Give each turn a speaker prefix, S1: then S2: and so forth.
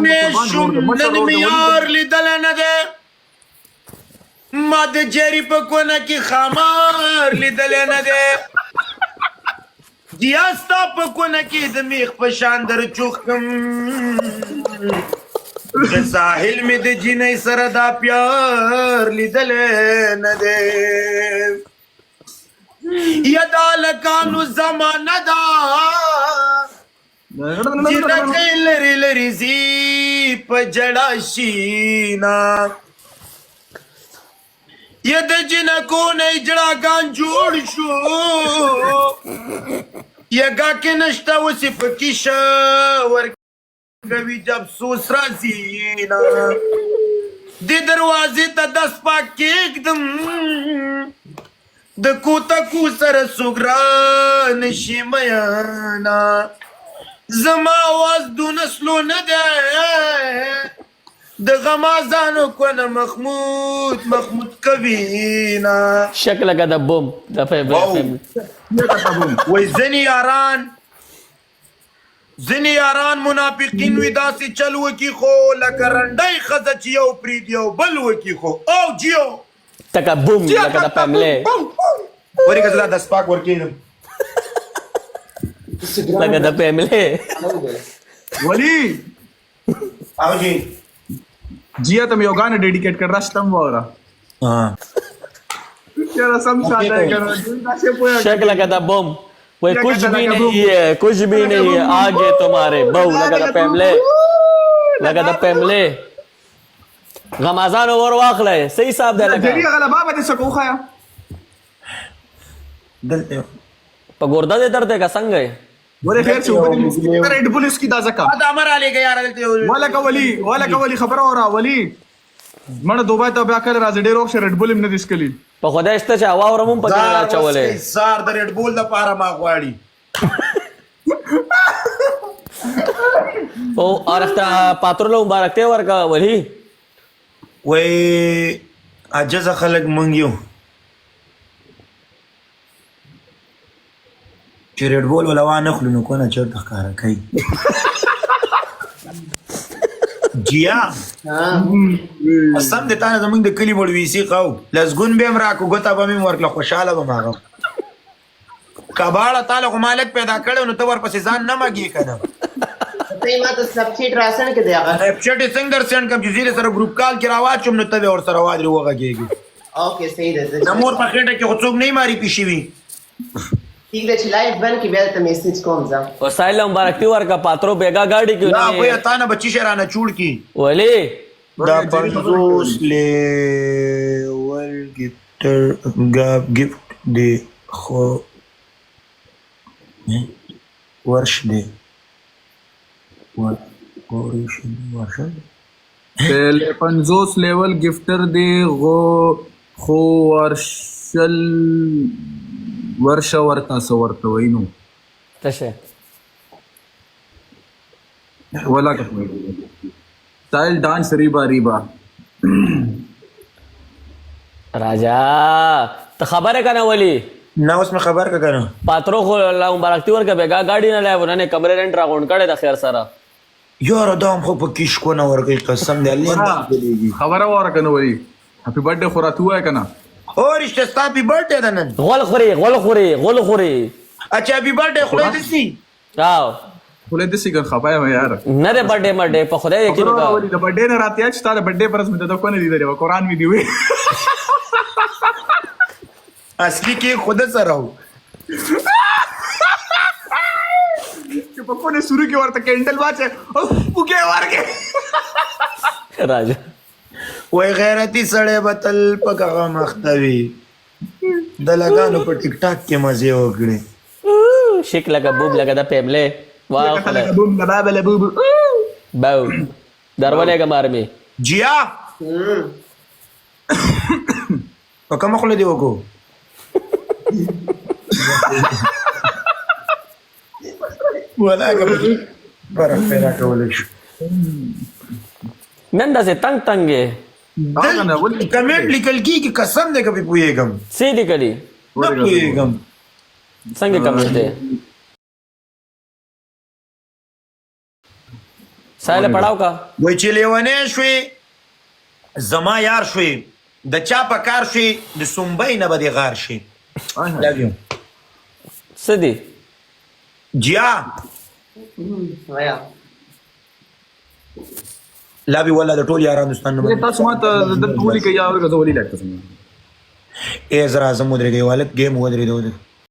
S1: میشم نن میار لیدل نه ده ما د جری په کونه کې خمار لیدل نه ده دیاستا په کونه کې د میخ په شان در چوخم د ساحل می د جنې سره دا پیار لیدل نه ده یدا لکانو زمانه دا چې د لری لری زی په جړا شینا ید جنکو نه جړا ګان جوړ شو یګه کې نشته وسی پکیشه ور کوي جب سوس راځي نا د دروازې ته دس پاک کېږدم د کوته کو سره سوګران شي میانا زما واز دو نسلو نه ده د غمازانو کنه محمود کوینا
S2: شکل کا د بوم د فهم
S1: وای زنی یاران منافقین وی داسې چل وکي خو لکه رنډۍ ښځه چې یو پرید یو بل وکي خو او جیو
S2: تکه بوم لکه د پملې
S1: ورې که زه دا سپاک ورکېږم
S2: لکه د پملې
S3: वली
S1: او جی
S3: जिया तुम योगाने डेडिकेट कर रहा स्तंभ वाला तेरा समझा है करो कैसे पोया
S2: शक्ल का द बम कोई कुछ भी नहीं है आगे तुम्हारे बहु लगा द पमले غمازان اور واخله صحیح صاحب ده لگا
S3: جری غلبا به سکو خیا
S1: دلته
S2: په ګوردا دې درته کا څنګه ہے
S3: ولا خیر شو रेड बुल इसकी दाजा का
S1: دا امر علی گیا یار دلته
S3: ولا کولی خبر اورا ولی مړه دوبه ته بیا کړ راځ ډیر اوښ ریډ بول هم نه دیسکلی
S2: په خدای شته چې هوا ورمون پکې را چولې
S1: سار د ریډ بول د پاره ما غواړي
S2: او ارخته پاترلو مبارک ته ورکا ولی
S1: وای عجز خلک مونږ یو چې ریډ بول ولا وانه خلو نو کنه چرته ښکارا کوي جیا سم د تانه زمونږ د کلی وړ ویسی خو لزګون به هم راکو ګوتا به مې ورکله خوشاله به ماغه کباړه تعالی خو مالک پیدا کړو نو ته ورپسې ځان نه مګي کنه
S4: ته ما ته سبچیټ راسن کې دی هغه
S1: سبچیټ څنګه درسن کوم چې زیره سره ګروپ کال کې راواچوم نو ته ور سره وادري وغه کېږي
S4: اوکې صحیح ده
S1: نمور په خېټه کې خو څوک نه ماري پیشي وي
S4: ٹھیک ہے لائف بن کې بیا ته میسج کوم ځم
S2: او سایل مبارک ته ورکا پاترو بیگا گاڑی کیوں
S1: لا
S2: نہیں
S1: وای تا نه بچی شرانه چوڑ کی
S2: ولی
S1: دا پنځوس لیول گفت دی خو ورش دی ورش
S3: पहले 50 लेवल गिफ्टर दे खो वर्ष वर्ता सवर्त वैनु
S2: तसे
S3: वला का स्टाइल डांस रीबा
S2: राजा तो खबर है का ना वली
S1: ना उसमें खबर का करो
S2: पात्रो को ला मुबारक ती ورکا بیگا گاڑی نه لای ورنه کمرې رنٹ راغون کړه د خیر سره
S1: یار دام خو په کیش کو نه ورګي قسم دی الله
S3: خبر اور کنه ولی هپی برثډے خورات ہوا ہے کنا
S1: اور رشتہ ستاپی برثډے ده نن
S2: غول خوري
S1: اچھا هپی برثډے خدای دې سي
S2: راو
S3: خله دې سیګر خپای ما یار
S2: نه ده برثډے مرډے په خدای یقین وکړه
S3: ولی د برثډے نه راتیا چې تا د برثډے پرز مې ته کو نه دی درو قرآن می دی وی
S1: اصلي کې خود سره و
S3: چې په کو نه شروع کې ورته کینډل واچه او پوکې ورګه
S2: راجا
S1: وای غیرتی سړی بتل پکغه مختوي د لګانو په ټیک ټاک کې مزه وکړي
S2: شک لگا بوب لگا د پمله واو خدای
S3: بوم بابا بوب
S2: باو درونه گمار می
S1: جیا په کوم خله دی وکړو ولا غبري برا پیدا کولای شو
S2: نن داسې تنگ
S1: کمنټ لیکل کیږي قسم دې کبي پويګم
S2: سی دي کړي
S1: نه پويګم
S2: څنګه کمنټ ده سایله پړاو کا
S1: وای چې لیونې شوې زما یار شوې د چا په کار شوې د سنبۍ نه به دې غار شي Love you.
S2: څه دي
S1: جیا
S4: ویا
S1: لابي ولا د ټول یاران دوستان نه
S3: تاسو ما ته د ټولي کې یا غوړي لګته
S1: اے زرا زمودري کې والد گیم ودرې دوه